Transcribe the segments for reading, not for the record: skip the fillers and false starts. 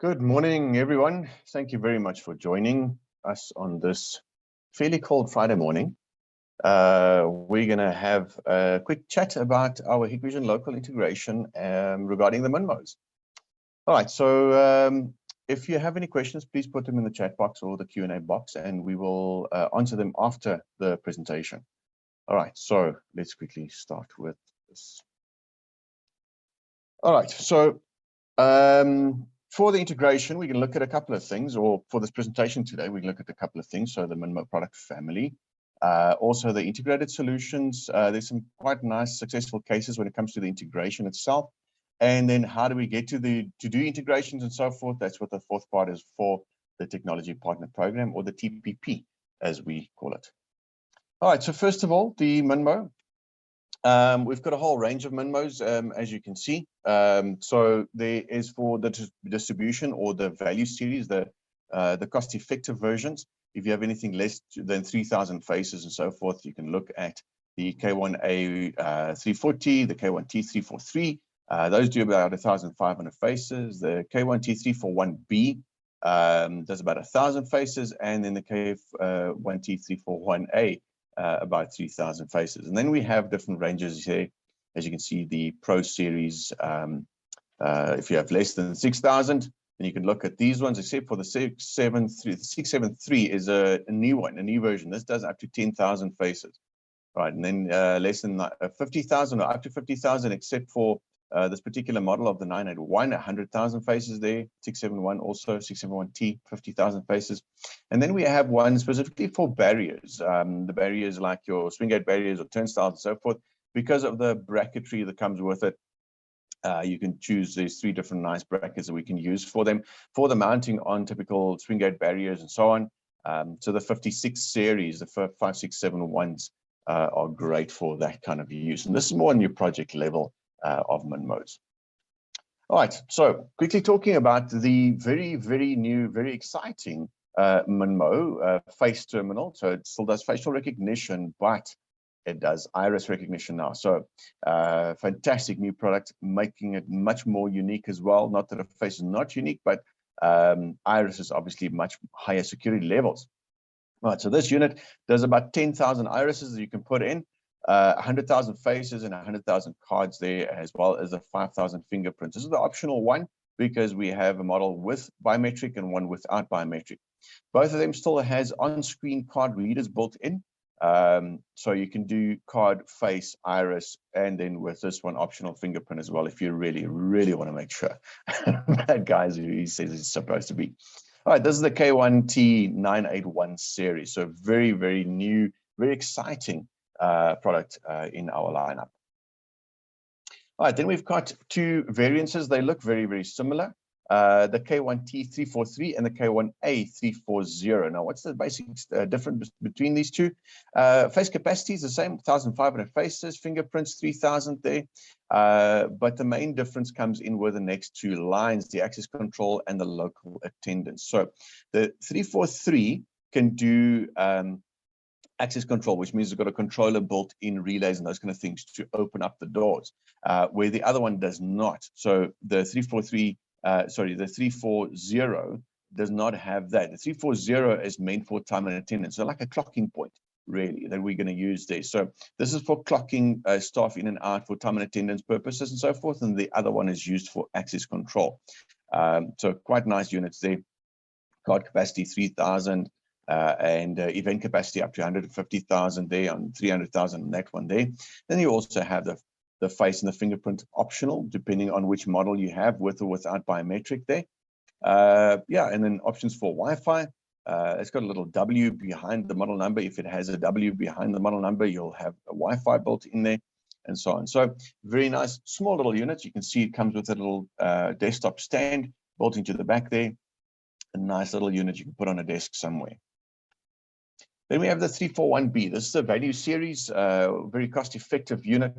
Good morning, everyone. Thank you very much for joining us on this fairly cold Friday morning. We're going to have a quick chat about our Hikvision local integration regarding the MINMOs. All right, so if you have any questions, please put them in the chat box or the Q&A box, and we will answer them after the presentation. All right, so let's quickly start with this. All right, so for the integration, we can look at a couple of things, or for this presentation today, we can look at a couple of things. So the MINMO product family, also the integrated solutions. There's some quite nice successful cases when it comes to the integration itself. And then how do we get to do integrations and so forth? That's what the fourth part is for, the Technology Partner Program, or the TPP, as we call it. All right, so first of all, the MINMO. We've got a whole range of MINMOs, as you can see. So there is for the distribution or the value series, the cost-effective versions. If you have anything less than 3,000 faces and so forth, you can look at the K1A 340, the K1T 343. Those do about 1,500 faces. The K1T 341B does about 1,000 faces, and then the K1T 341A about 3,000 faces. And then we have different ranges here. As you can see, the Pro Series, if you have less than 6,000, then you can look at these ones, except for the 673. The 673 is a new one, a new version. This does up to 10,000 faces. Right, and then less than 50,000 or up to 50,000, except for this particular model of the 981, 100,000 faces there. 671 also, 671T, 50,000 faces. And then we have one specifically for barriers. The barriers like your swing gate barriers or turnstiles and so forth. Because of the bracketry that comes with it, you can choose these 3 different nice brackets that we can use for them, for the mounting on typical swing gate barriers and so on. So the 56 series, the 5671s are great for that kind of use. And this is more on your project level of MINMOs. All right, so quickly talking about the very, very new, very exciting MINMO face terminal. So it still does facial recognition, but it does iris recognition now. So fantastic new product, making it much more unique as well. Not that a face is not unique, but iris is obviously much higher security levels. All right, so this unit does about 10,000 irises that you can put in. 100,000 faces and 100,000 cards there, as well as the 5,000 fingerprints. This is the optional one because we have a model with biometric and one without biometric. Both of them still has on-screen card readers built in. So you can do card, face, iris, and then with this one optional fingerprint as well, if you really, really want to make sure that guy's who he says it's supposed to be. All right, this is the K1T 981 series. So very, very new, very exciting product in our lineup. All right, then we've got 2 variances. They look very, very similar. The K1T 343 and the K1A 340. Now, what's the basic difference between these 2? Face capacity is the same, 1,500 faces, fingerprints 3,000 there. But the main difference comes in with the next 2 lines, the access control and the local attendance. So the 343 can do access control, which means it's got a controller built in, relays and those kind of things to open up the doors, where the other one does not. So the 340 does not have that. The 340 is meant for time and attendance, so like a clocking point, really, that we're going to use there. So this is for clocking staff in and out for time and attendance purposes and so forth, and the other one is used for access control. So quite nice units there. Card capacity 3,000. And event capacity up to 150,000 there, on 300,000 on that one there. Then you also have the face and the fingerprint optional, depending on which model you have, with or without biometric there. Yeah, and then options for Wi-Fi. It's got a little W behind the model number. If it has a W behind the model number, you'll have a Wi-Fi built in there, and so on. So very nice, small little units. You can see it comes with a little desktop stand built into the back there. A nice little unit you can put on a desk somewhere. Then we have the 341B. This is a value series, very cost-effective unit,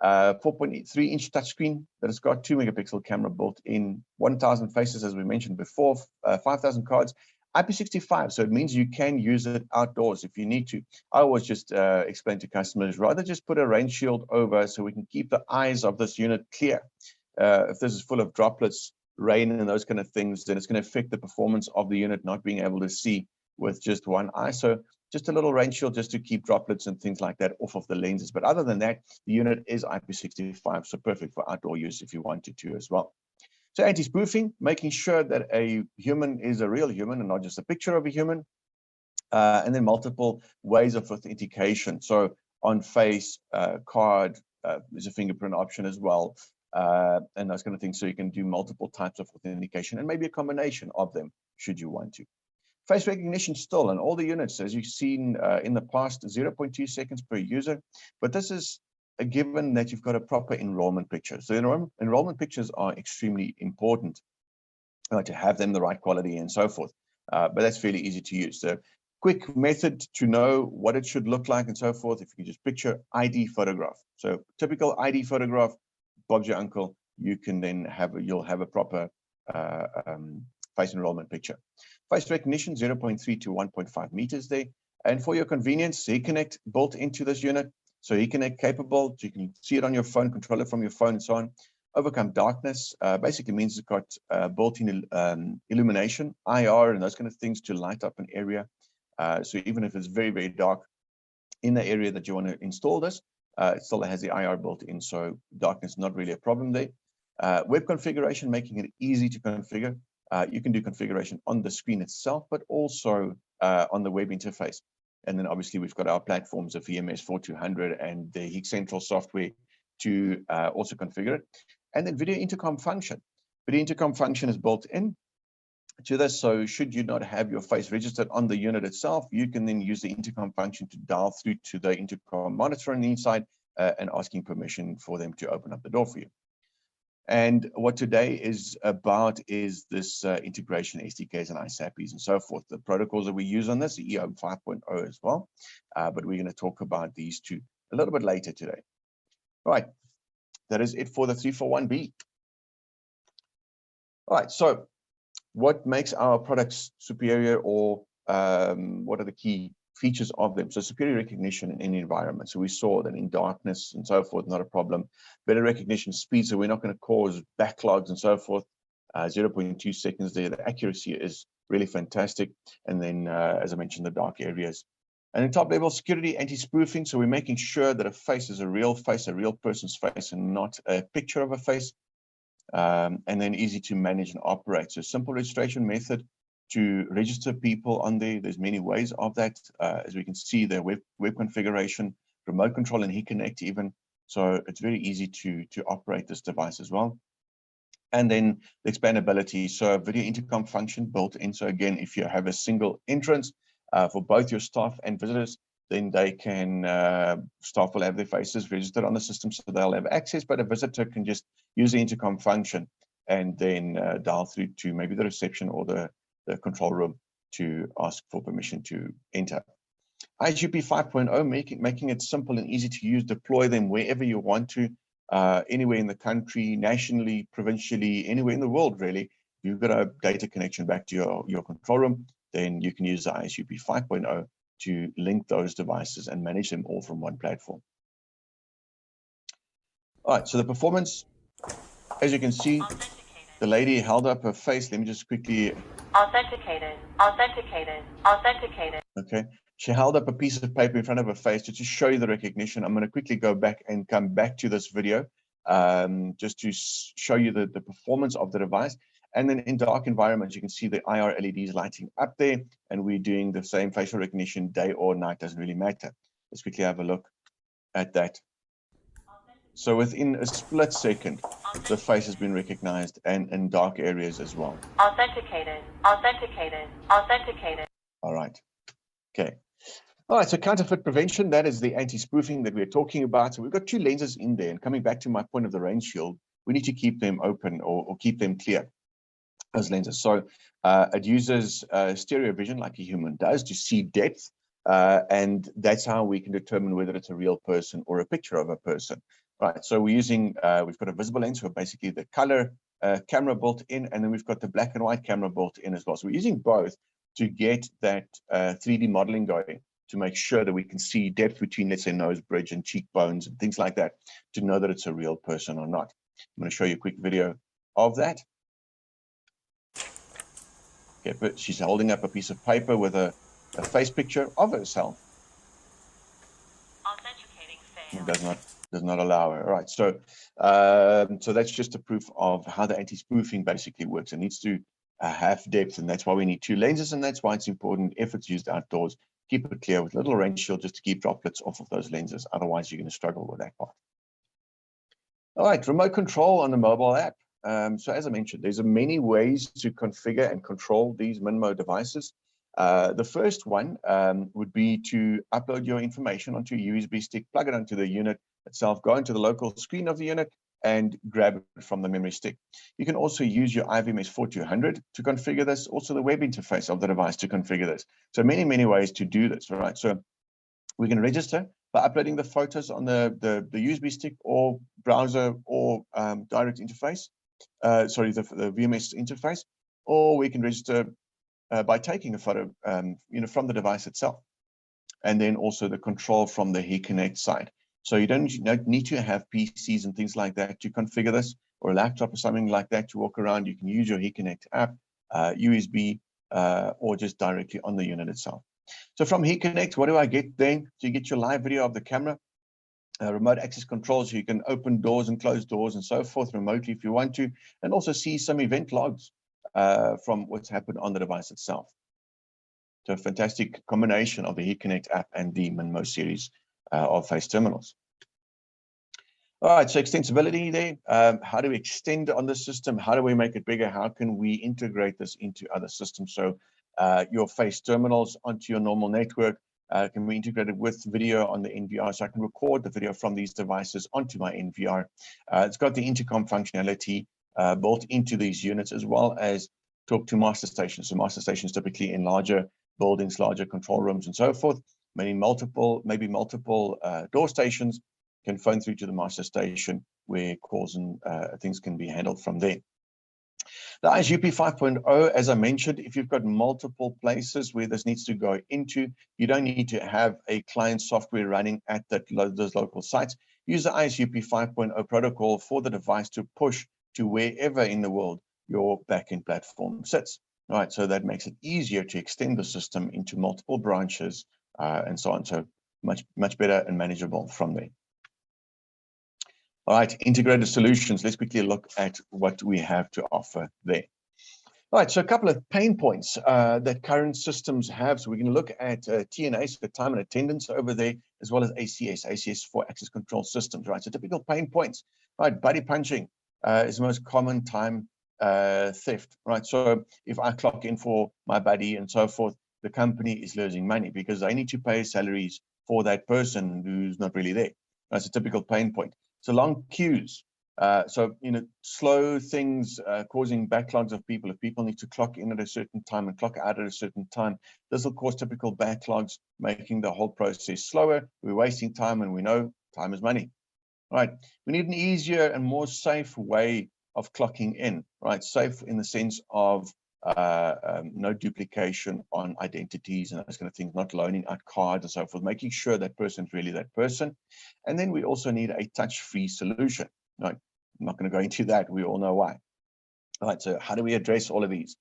4.3-inch touchscreen that has got 2 megapixel camera built in, 1,000 faces, as we mentioned before, 5,000 cards, IP65. So it means you can use it outdoors if you need to. I always just explain to customers, rather just put a rain shield over so we can keep the eyes of this unit clear. If this is full of droplets, rain and those kind of things, then it's going to affect the performance of the unit not being able to see with just one eye. So just a little rain shield just to keep droplets and things like that off of the lenses. But other than that, the unit is IP65, so perfect for outdoor use if you wanted to as well. So anti-spoofing, making sure that a human is a real human and not just a picture of a human. And then multiple ways of authentication. So on face, card, there's a fingerprint option as well, and those kind of things. So you can do multiple types of authentication and maybe a combination of them should you want to. Face recognition still on all the units, as you've seen in the past, 0.2 seconds per user. But this is a given that you've got a proper enrollment picture. So enrollment pictures are extremely important to have them the right quality and so forth. But that's fairly easy to use. So quick method to know what it should look like and so forth. If you can just picture ID photograph. So typical ID photograph, Bob's your uncle, you can then you'll have a proper face enrollment picture. Face recognition, 0.3 to 1.5 meters there. And for your convenience, HIK-Connect built into this unit. So HIK-Connect capable, so you can see it on your phone, control it from your phone and so on. Overcome darkness, basically means it's got built-in illumination, IR, and those kind of things to light up an area. So even if it's very, very dark in the area that you want to install this, it still has the IR built in, so darkness is not really a problem there. Web configuration, making it easy to configure. You can do configuration on the screen itself, but also on the web interface. And then obviously we've got our platforms of EMS 4200 and the HIK-Central software to also configure it. And then video intercom function. Video intercom function is built in to this, so should you not have your face registered on the unit itself, you can then use the intercom function to dial through to the intercom monitor on the inside and asking permission for them to open up the door for you. And what today is about is this integration, SDKs and ISAPs and so forth. The protocols that we use on this, the EO 5.0 as well, but we're going to talk about these two a little bit later today. All right, that is it for the 341B. All right, so what makes our products superior, or what are the key features of them? So superior recognition in any environment. So we saw that in darkness and so forth, not a problem. Better recognition speed, so we're not going to cause backlogs and so forth. 0.2 seconds there. The accuracy is really fantastic. And then, as I mentioned, the dark areas. And then top level security, anti-spoofing. So we're making sure that a face is a real face, a real person's face, and not a picture of a face. And then easy to manage and operate. So simple registration method to register people on there. There's many ways of that. As we can see, the web configuration, remote control, and HIK-Connect even. So it's very easy to operate this device as well. And then the expandability. So video intercom function built in. So again, if you have a single entrance for both your staff and visitors, then they can, staff will have their faces registered on the system, so they'll have access, but a visitor can just use the intercom function and then dial through to maybe the reception or the control room to ask for permission to enter. ISUP 5.0, making it simple and easy to use, deploy them wherever you want to, anywhere in the country, nationally, provincially, anywhere in the world, really. If you've got a data connection back to your control room, then you can use the ISUP 5.0 to link those devices and manage them all from one platform. All right, so the performance, as you can see, the lady held up her face. Let me just quickly. Authenticated. Okay, she held up a piece of paper in front of her face to just show you the recognition. I'm going to quickly go back and come back to this video just to show you the performance of the device. And then in dark environments, you can see the IR LEDs lighting up there, and we're doing the same facial recognition day or night, doesn't really matter. Let's quickly have a look at that. So within a split second, the face has been recognized, and in dark areas as well. Authenticated. All right. Okay. All right, so counterfeit prevention, that is the anti-spoofing that we're talking about. So we've got two lenses in there, and coming back to my point of the rain shield, we need to keep them open or keep them clear, those lenses. So it uses stereo vision like a human does to see depth, and that's how we can determine whether it's a real person or a picture of a person. Right, so we're using, we've got a visible lens, so basically the color camera built in, and then we've got the black and white camera built in as well. So we're using both to get that 3D modeling going, to make sure that we can see depth between, let's say, nose bridge and cheekbones and things like that, to know that it's a real person or not. I'm going to show you a quick video of that. Okay, but she's holding up a piece of paper with a face picture of herself. Authenticating failed. Does not allow her. All right, so so that's just a proof of how the anti-spoofing basically works. It needs to have depth, and that's why we need 2 lenses, and that's why it's important if it's used outdoors, keep it clear with a little rain shield just to keep droplets off of those lenses. Otherwise, you're going to struggle with that part. All right, remote control on the mobile app. So as I mentioned, there's many ways to configure and control these Minmo devices. The first one would be to upload your information onto a USB stick, plug it onto the unit itself, go into the local screen of the unit, and grab it from the memory stick. You can also use your IVMS 4200 to configure this, also the web interface of the device to configure this. So many ways to do this, all right? So we can register by uploading the photos on the USB stick or browser or direct interface, sorry, the VMS interface, or we can register by taking a photo, from the device itself, and then also the control from the HIK-Connect side. So you don't need to have PCs and things like that to configure this, or a laptop or something like that to walk around. You can use your HIK-Connect app, USB, or just directly on the unit itself. So from HIK-Connect, what do I get then? So you get your live video of the camera, remote access controls, so you can open doors and close doors and so forth remotely if you want to, and also see some event logs from what's happened on the device itself. So a fantastic combination of the HIK-Connect app and the Minmo series of face terminals. All right, so extensibility there. How do we extend on the system? How do we make it bigger? How can we integrate this into other systems? So your face terminals onto your normal network can be integrated with video on the NVR. So I can record the video from these devices onto my NVR. It's got the intercom functionality built into these units, as well as talk to master stations. So master stations typically in larger buildings, larger control rooms, and so forth. Maybe multiple door stations can phone through to the master station where calls and things can be handled from there. The ISUP 5.0, as I mentioned, if you've got multiple places where this needs to go into, you don't need to have a client software running at those local sites. Use the ISUP 5.0 protocol for the device to push to wherever in the world your backend platform sits. All right, so that makes it easier to extend the system into multiple branches and so on. So much better and manageable from there. All right, integrated solutions. Let's quickly look at what we have to offer there. All right, so a couple of pain points that current systems have. So we're going to look at TNA, so time and attendance over there, as well as ACS for access control systems, right? So typical pain points, right? Buddy punching is the most common time theft, right? So if I clock in for my buddy and so forth, the company is losing money because they need to pay salaries for that person who's not really there. That's a typical pain point. So long queues, slow things causing backlogs of people. If people need to clock in at a certain time and clock out at a certain time, this will cause typical backlogs, making the whole process slower. We're wasting time, and we know time is money. Right? We need an easier and more safe way of clocking in. Right? Safe in the sense of no duplication on identities and those kind of things, not loaning out cards and so forth, making sure that person's really that person. And then we also need a touch-free solution. Right? I'm not going to go into that. We all know why. All right, so how do we address all of these?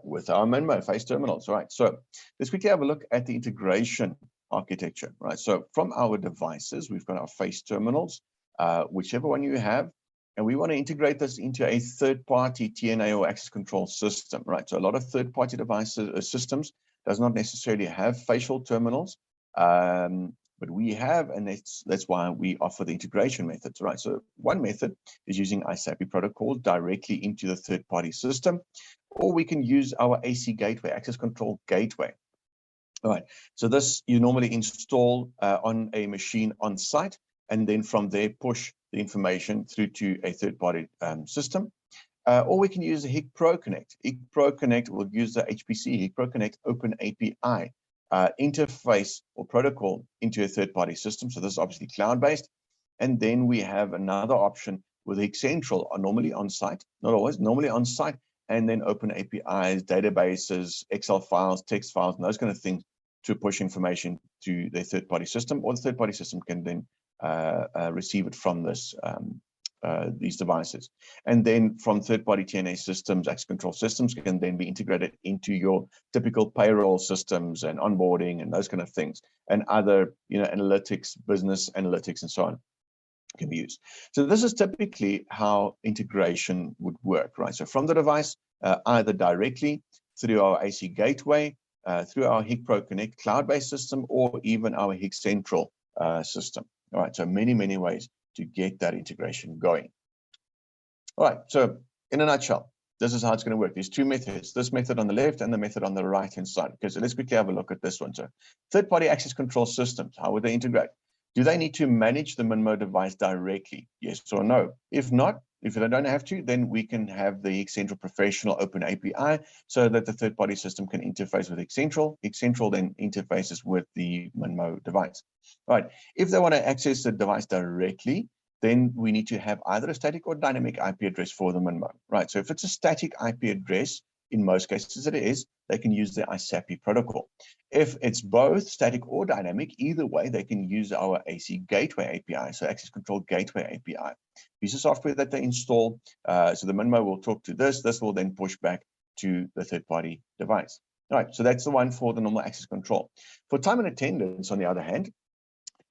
With our Minmo face terminals. All right, so let's quickly have a look at the integration architecture. Right, so from our devices, we've got our face terminals, whichever one you have, and we want to integrate this into a third-party TNA or access control system. Right, so a lot of third-party devices systems does not necessarily have facial terminals, but we have, and that's why we offer the integration methods. Right, so one method is using ISAPI protocol directly into the third-party system, or we can use our AC gateway, access control gateway. All right, so this you normally install on a machine on site, and then from there push the information through to a third-party system. Or we can use the HIK Pro Connect. HIK Pro Connect will use the HPC, HIK Pro Connect Open API interface or protocol into a third-party system. So this is obviously cloud-based. And then we have another option with HIK-Central, normally on-site, not always, normally on-site, and then open APIs, databases, Excel files, text files, and those kind of things to push information to the third-party system, or the third-party system can then receive it from this these devices. And then from third-party TNA systems, access control systems can then be integrated into your typical payroll systems and onboarding and those kind of things, and other, analytics, business analytics, and so on can be used. So this is typically how integration would work, right? So from the device, either directly through our AC gateway, through our HIK Pro Connect cloud-based system, or even our HIK-xample system. All right, so many ways to get that integration going. All right, so in a nutshell, this is how it's going to work. There's two methods, this method on the left and the method on the right-hand side. Okay, so let's quickly have a look at this one. So third-party access control systems, how would they integrate? Do they need to manage the Minmo device directly? Yes or no? If not, if they don't have to, then we can have the HIK-xample Professional Open API so that the third-party system can interface with HIK-xample. HIK-xample then interfaces with the Minmo device. All right, if they want to access the device directly, then we need to have either a static or dynamic IP address for the Minmo, right? So if it's a static IP address, in most cases it is, they can use the ISAPI protocol. If it's both static or dynamic, either way, they can use our AC Gateway API, so Access Control Gateway API. Piece of software that they install, so the Minmo will talk to this will then push back to the third-party device. All right, so that's the one for the normal access control. For time and attendance, on the other hand,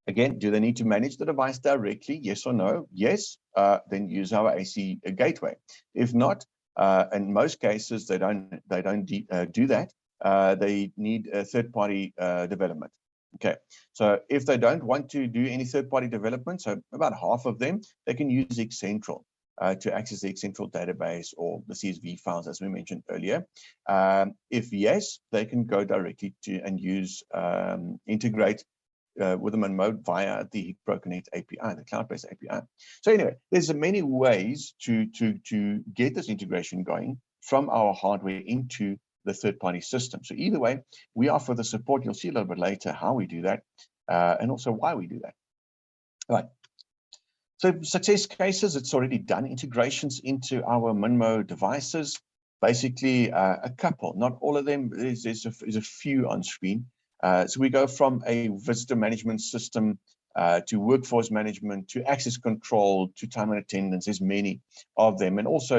again, do they need to manage the device directly? Yes or no? Yes, then use our AC gateway. If not, in most cases, they don't do that. They need a third-party development. Okay, so if they don't want to do any third-party development, so about half of them, they can use HIK-xample to access the HIK-xample database or the CSV files, as we mentioned earlier. If yes, they can go directly to and use integrate with the Minmo via the HIK Pro Connect API, the cloud-based API. So anyway, there's many ways to get this integration going from our hardware into the third-party system. So either way, we offer the support. You'll see a little bit later how we do that and also why we do that. All right. So success cases, it's already done integrations into our Minmo devices. Basically, a couple, not all of them. There's a few on screen. So we go from a visitor management system to workforce management, to access control, to time and attendance. There's many of them, and also,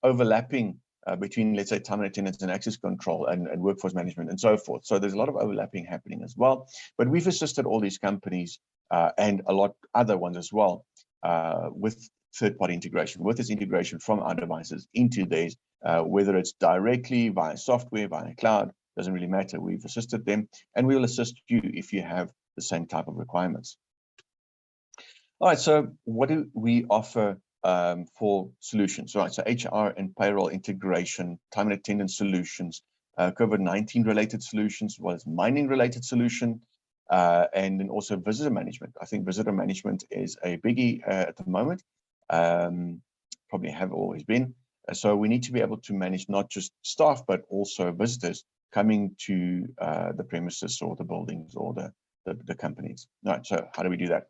overlapping between, let's say, time and attendance and access control and workforce management and so forth. So there's a lot of overlapping happening as well. But we've assisted all these companies and a lot other ones as well with third-party integration, with this integration from our devices into theirs, whether it's directly via software, via cloud. Doesn't really matter. We've assisted them, and we will assist you if you have the same type of requirements. All right, so what do we offer for solutions? All right, so HR and payroll integration, time and attendance solutions, COVID-19 related solutions, as well as mining related solution, and then also visitor management. I think visitor management is a biggie at the moment, probably have always been. So we need to be able to manage not just staff, but also visitors coming to the premises or the buildings or the companies. All right, so how do we do that?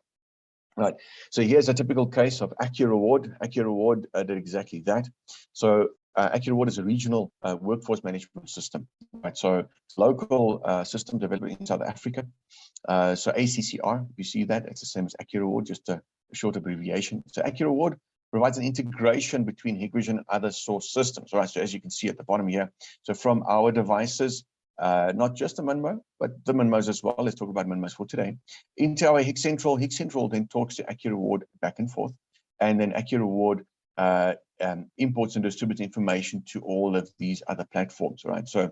Right, so here's a typical case of AccuReward. AccuReward did exactly that. So AccuReward is a regional workforce management system. Right, so it's a local system developed in South Africa. So ACCR, you see that, it's the same as AccuReward, just a short abbreviation. So AccuReward provides an integration between Hikvision and other source systems. All right, so as you can see at the bottom here, so from our devices, not just the Minmo, but the Minmos as well. Let's talk about Minmos for today. Into our HIK-xample, HIK-xample then talks to AccuReward back and forth, and then AccuReward imports and distributes information to all of these other platforms. Right, so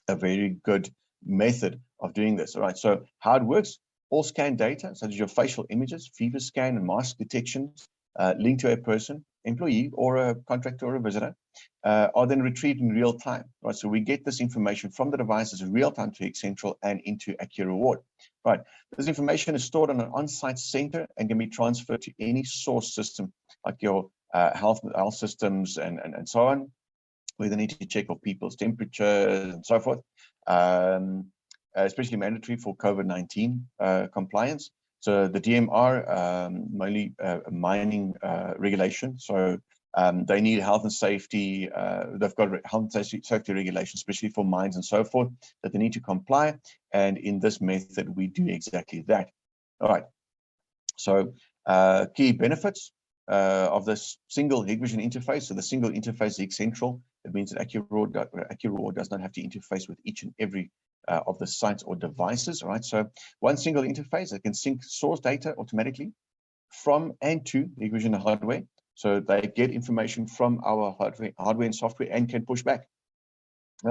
a very good method of doing this. All right, so how it works: all scan data, such as your facial images, fever scan, and mask detections, linked to a person, employee, or a contractor or a visitor, are then retrieved in real time. Right, so we get this information from the devices in real time to HIK-xample and into AccuReward. Right, this information is stored on an on-site center and can be transferred to any source system, like your health systems and so on. We then need to check for people's temperatures and so forth, especially mandatory for COVID-19 compliance. So the DMR, mainly mining regulation. So they need health and safety. They've got health and safety regulations, especially for mines and so forth, that they need to comply. And in this method, we do exactly that. All right. So key benefits. of this single Hikvision interface. So the single interface HIK-Central. It means that AccuReward does not have to interface with each and every of the sites or devices, right? So one single interface that can sync source data automatically from and to Hikvision hardware. So they get information from our hardware and software and can push back.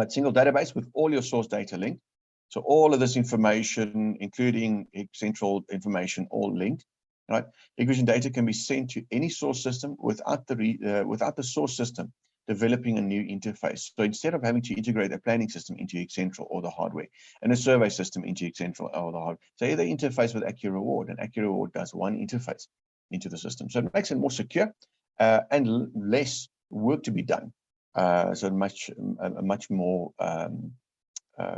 Single database with all your source data linked. So all of this information, including HIK-Central information, all linked. Right? Hikvision data can be sent to any source system without the source system developing a new interface. So instead of having to integrate a planning system into HIK-Central or the hardware, and a survey system into HIK-Central or the hardware, so they interface with AccuReward, and AccuReward does one interface into the system. So it makes it more secure and less work to be done. So a much more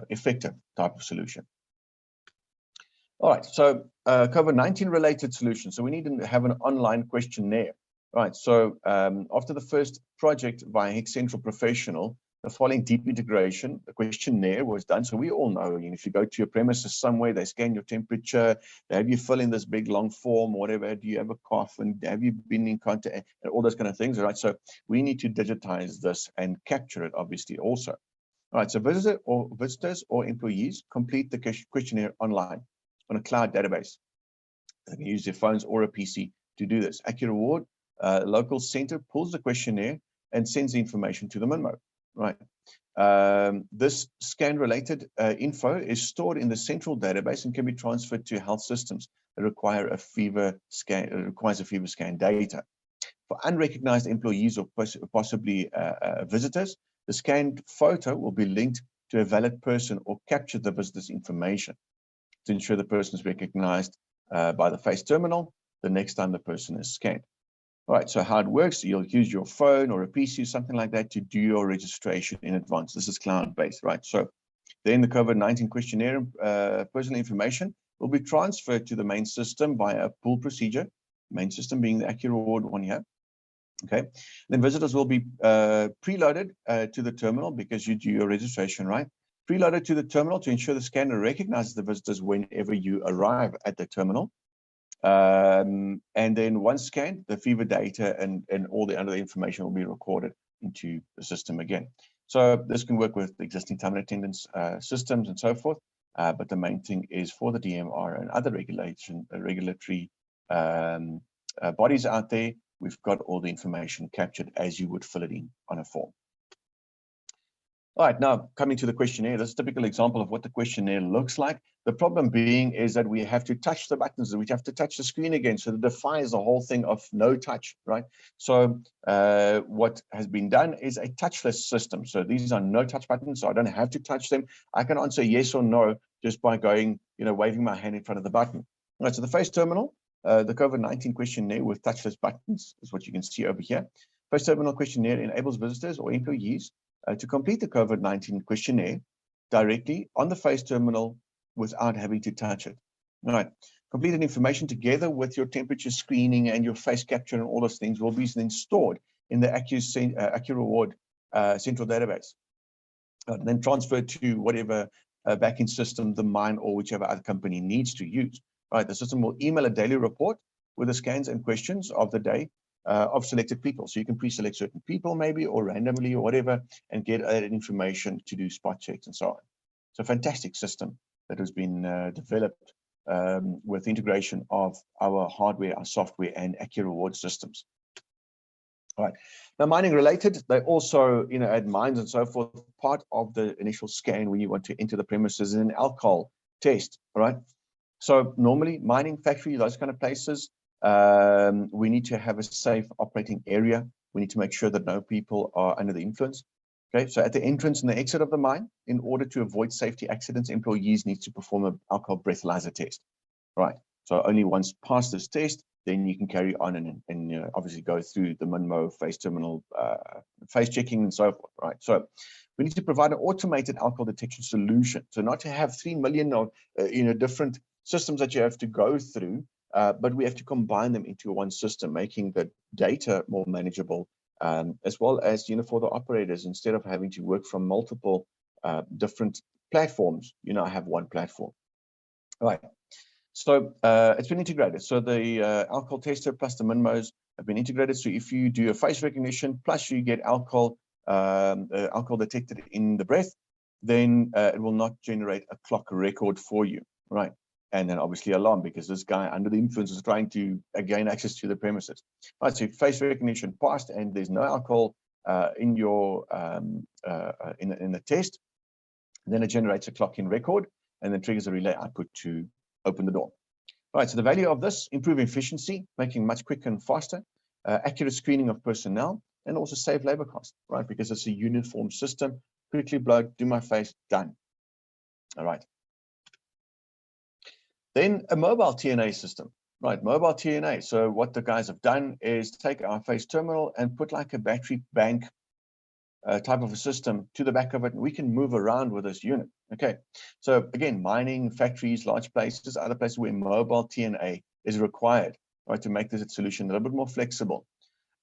effective type of solution. All right, so COVID-19 related solutions. So we need to have an online questionnaire. Right, so after the first project by HIK-Central Professional, the following deep integration, the questionnaire was done. So we all know, if you go to your premises somewhere, they scan your temperature, they have you fill in this big long form, whatever, do you have a cough, and have you been in contact, and all those kind of things, right? So we need to digitize this and capture it, obviously, also. All right, so visitors or employees complete the questionnaire online on a cloud database. They can use their phones or a PC to do this. AccuReward local center pulls the questionnaire and sends the information to the MINMO. Right. This scan-related info is stored in the central database and can be transferred to health systems that require a fever scan data. For unrecognized employees or possibly visitors, the scanned photo will be linked to a valid person or capture the visitor's information to ensure the person is recognized by the face terminal the next time the person is scanned. All right, so how it works, you'll use your phone or a PC, something like that, to do your registration in advance. This is cloud-based, right? So then the COVID-19 questionnaire personal information will be transferred to the main system via a pull procedure, main system being the AccuReward one here. Okay, then visitors will be preloaded to the terminal because you do your registration, right? Preloaded to the terminal to ensure the scanner recognizes the visitors whenever you arrive at the terminal. And then once scanned, the fever data and all the other information will be recorded into the system again. So this can work with existing time and attendance systems and so forth. But the main thing is for the DMR and other regulatory bodies out there, we've got all the information captured as you would fill it in on a form. All right, now coming to the questionnaire, this is a typical example of what the questionnaire looks like. The problem being is that we have to touch the buttons, and we have to touch the screen again, so it defies the whole thing of no touch, right? So what has been done is a touchless system. So these are no touch buttons, so I don't have to touch them. I can answer yes or no just by going, waving my hand in front of the button. All right, so the face terminal, the COVID-19 questionnaire with touchless buttons is what you can see over here. Face terminal questionnaire enables visitors or employees to complete the COVID-19 questionnaire directly on the face terminal without having to touch it. All right, completed information together with your temperature screening and your face capture and all those things will be then stored in the AccuReward central database, and then transferred to whatever backend system the mine or whichever other company needs to use. All right, the system will email a daily report with the scans and questions of the day of selected people. So you can pre-select certain people maybe, or randomly or whatever, and get added information to do spot checks and so on. So fantastic system that has been developed with integration of our hardware, our software, and AccuReward systems. All right. Now, mining related, they also, add mines and so forth. Part of the initial scan when you want to enter the premises is an alcohol test. All right. So normally mining factory, those kind of places, we need to have a safe operating area. We need to make sure that no people are under the influence. Okay, so at the entrance and the exit of the mine, in order to avoid safety accidents, employees need to perform an alcohol breathalyzer test. Right. So only once past this test, then you can carry on and obviously go through the MINMO face terminal face checking and so forth. Right. So we need to provide an automated alcohol detection solution. So not to have 3 million of different systems that you have to go through. But we have to combine them into one system, making the data more manageable, as well as for the operators, instead of having to work from multiple different platforms, I have one platform. All right. So it's been integrated. So the alcohol tester plus the MINMOs have been integrated. So if you do a face recognition plus you get alcohol detected in the breath, then it will not generate a clock record for you, right? And then obviously alarm, because this guy under the influence is trying to gain access to the premises. Right, so if face recognition passed and there's no alcohol in your in the test, then it generates a clock in record and then triggers a relay output to open the door. All right, so the value of this: improve efficiency, making much quicker and faster, accurate screening of personnel, and also save labor costs, right? Because it's a uniform system. Quickly blow, do my face, done. All right. Then a mobile TNA system, right? Mobile TNA. So what the guys have done is take our face terminal and put like a battery bank type of a system to the back of it, and we can move around with this unit. Okay, so again, mining, factories, large places, other places where mobile TNA is required, right, to make this solution a little bit more flexible.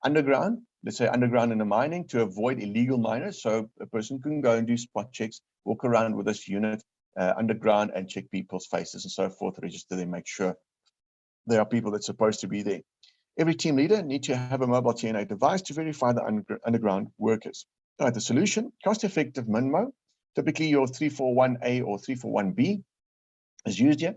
Underground, let's say underground in the mining, to avoid illegal miners, so a person can go and do spot checks, walk around with this unit underground and check people's faces and so forth, register them, make sure there are people that's supposed to be there. Every team leader needs to have a mobile TNA device to verify the underground workers. All right, the solution: cost-effective MINMO, typically your 341A or 341B is used here,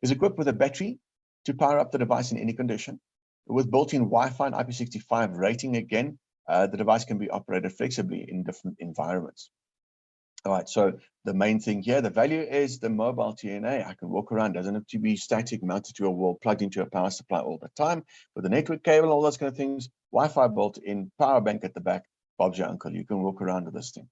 is equipped with a battery to power up the device in any condition. With built-in Wi-Fi and IP65 rating, again, the device can be operated flexibly in different environments. All right, so the main thing here, the value is the mobile TNA. I can walk around, doesn't have to be static, mounted to a wall, plugged into a power supply all the time, with a network cable, all those kind of things. Wi-Fi built in, power bank at the back. Bob's your uncle. You can walk around with this thing.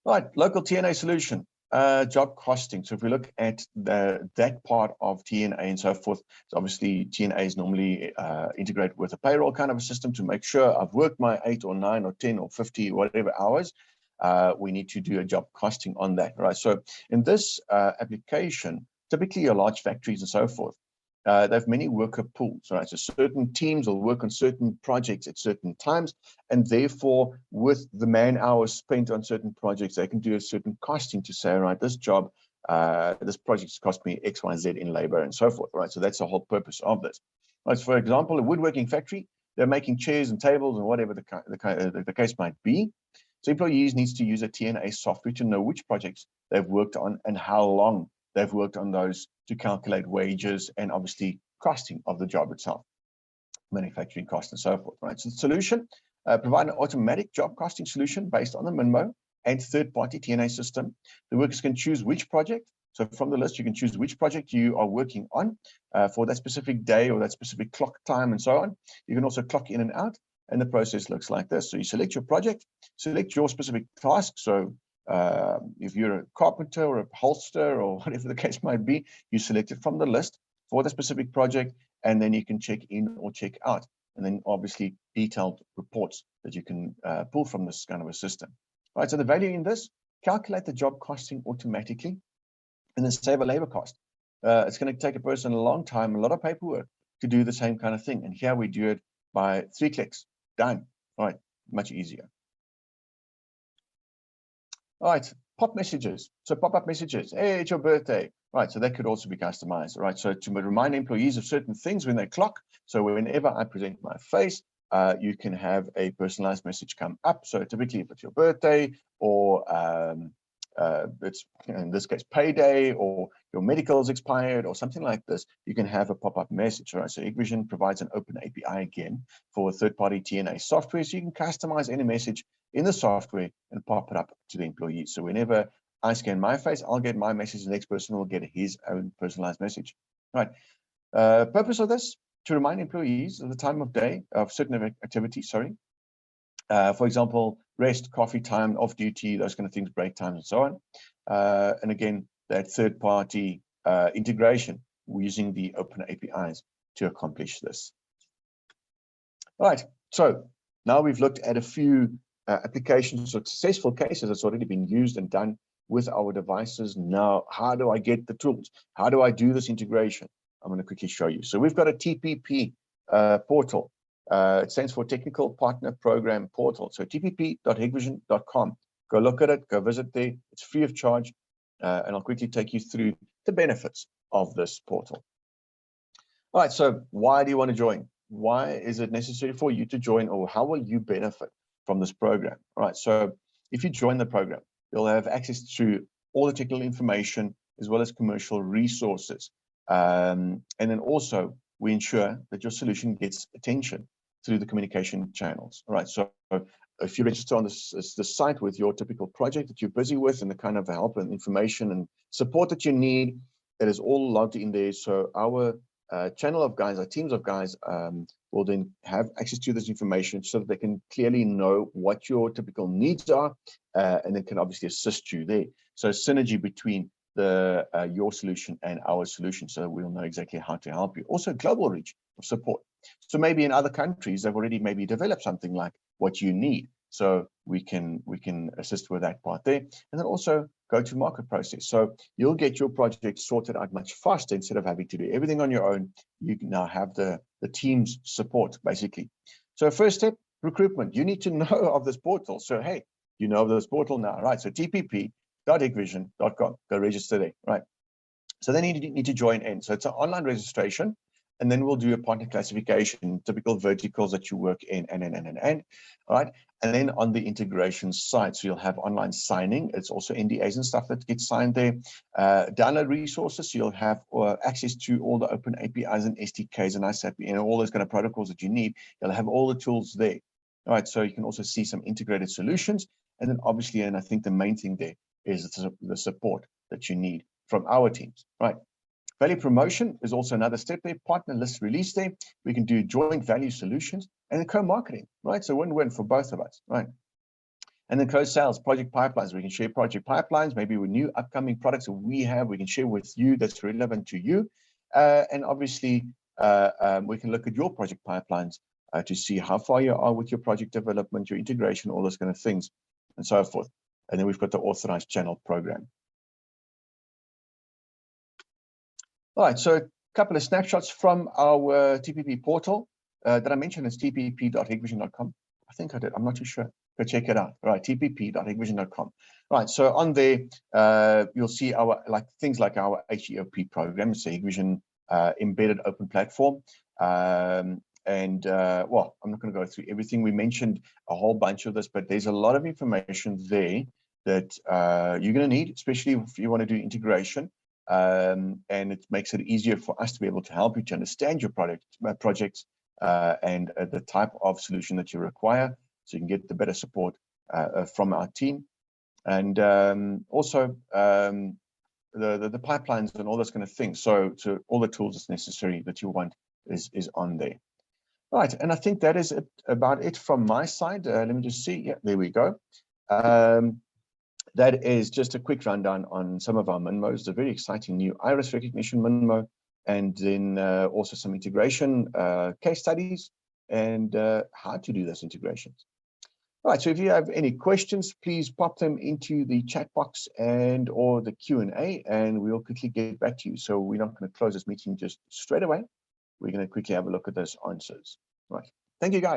All right, local TNA solution, job costing. So if we look at that part of TNA and so forth, so obviously TNA is normally integrated with a payroll kind of a system to make sure I've worked my 8 or 9 or 10 or 50, whatever hours. We need to do a job costing on that, right? So in this application, typically your large factories and so forth, they have many worker pools, right? So certain teams will work on certain projects at certain times, and therefore with the man hours spent on certain projects, they can do a certain costing to say, right, this job, this project's cost me X, Y, Z in labor and so forth, right? So that's the whole purpose of this. Right, so for example, a woodworking factory, they're making chairs and tables and whatever the case might be. So employees needs to use a TNA software to know which projects they've worked on and how long they've worked on those, to calculate wages and obviously costing of the job itself, manufacturing cost and so forth, right? So the solution, provide an automatic job costing solution based on the MINMO and third-party TNA system. The workers can choose which project. So from the list, you can choose which project you are working on for that specific day or that specific clock time and so on. You can also clock in and out, and the process looks like this. So you select your project, select your specific task. So if you're a carpenter or a upholsterer or whatever the case might be, you select it from the list for the specific project, and then you can check in or check out, and then obviously detailed reports that you can pull from this kind of a system. All right, so the value in this: calculate the job costing automatically and then save a labor cost. It's going to take a person a long time, a lot of paperwork to do the same kind of thing, and here we do it by 3 clicks, done. All right, much easier. All right, pop messages. So pop-up messages. Hey, it's your birthday. Right, so that could also be customized. Right, so to remind employees of certain things when they clock. So whenever I present my face, you can have a personalized message come up. So typically, if it's your birthday or it's in this case payday, or your medical's expired or something like this, you can have a pop-up message. Right, so Hikvision provides an open API again for third-party TNA software, so you can customize any message in the software and pop it up to the employees. So whenever I scan my face, I'll get my message, the next person will get his own personalized message. Right. Purpose of this: to remind employees of the time of day of certain activities, sorry. For example, rest, coffee time, off duty, those kind of things, break times and so on. And again, that third-party integration using the open APIs to accomplish this. All right, so now we've looked at a few applications or successful cases that's already been used and done with our devices. Now, how do I get the tools? How do I do this integration? I'm going to quickly show you. So we've got a TPP portal. It stands for Technical Partner Program Portal. So tpp.hikvision.com. Go look at it, go visit there. It's free of charge. And I'll quickly take you through the benefits of this portal. All right, so why do you want to join? Why is it necessary for you to join, or how will you benefit from this program? All right, so if you join the program, you'll have access to all the technical information as well as commercial resources. And then also, we ensure that your solution gets attention through the communication channels. All right, so if you register on the site with your typical project that you're busy with and the kind of help and information and support that you need, it is all logged in there. So our channel of guys, our teams of guys will then have access to this information so that they can clearly know what your typical needs are, and they can obviously assist you there. So synergy between the your solution and our solution, so we'll know exactly how to help you. Also global reach of support. So maybe in other countries, they've already maybe developed something like what you need. So we can assist with that part there. And then also go to market process. So you'll get your project sorted out much faster instead of having to do everything on your own. You can now have the team's support, basically. So first step, recruitment. You need to know of this portal. So, hey, you know of this portal now, right? So tpp.hikvision.com, go register there, right? So then you need to join in. So it's an online registration, and then we'll do a partner classification, typical verticals that you work in, and all right. And then on the integration side, so you'll have online signing. It's also NDAs and stuff that gets signed there. Download resources, so you'll have access to all the open APIs and SDKs and ISAP and all those kind of protocols that you need. You'll have all the tools there. All right, so you can also see some integrated solutions. And then obviously, and I think the main thing there is the support that you need from our teams, right? Value promotion is also another step there. Partner list release there. We can do joint value solutions and then co-marketing, right? So win-win for both of us, right? And then co-sales, project pipelines. We can share project pipelines, maybe with new upcoming products that we have, we can share with you that's relevant to you. And obviously, we can look at your project pipelines to see how far you are with your project development, your integration, all those kind of things, and so forth. And then we've got the authorized channel program. All right, so a couple of snapshots from our TPP portal that I mentioned is tpp.hikvision.com. I think I did, I'm not too sure. Go check it out. All right, tpp.hikvision.com. Right, so on there, you'll see our things like our HEOP program, it's a Hikvision embedded open platform. Well, I'm not going to go through everything. We mentioned a whole bunch of this, but there's a lot of information there that you're going to need, especially if you want to do integration. And it makes it easier for us to be able to help you to understand your projects and the type of solution that you require, so you can get the better support from our team. And also the pipelines and all those kind of things. So all the tools that's necessary that you want is on there. All right, and I think that is about it from my side. Let me just see. Yeah, there we go. That is just a quick rundown on some of our MINMOs, the very exciting new iris recognition MINMO, and then also some integration case studies and how to do those integrations. All right, so if you have any questions, please pop them into the chat box and or the Q&A, and we'll quickly get back to you. So we're not going to close this meeting just straight away. We're going to quickly have a look at those answers. All right, thank you, guys.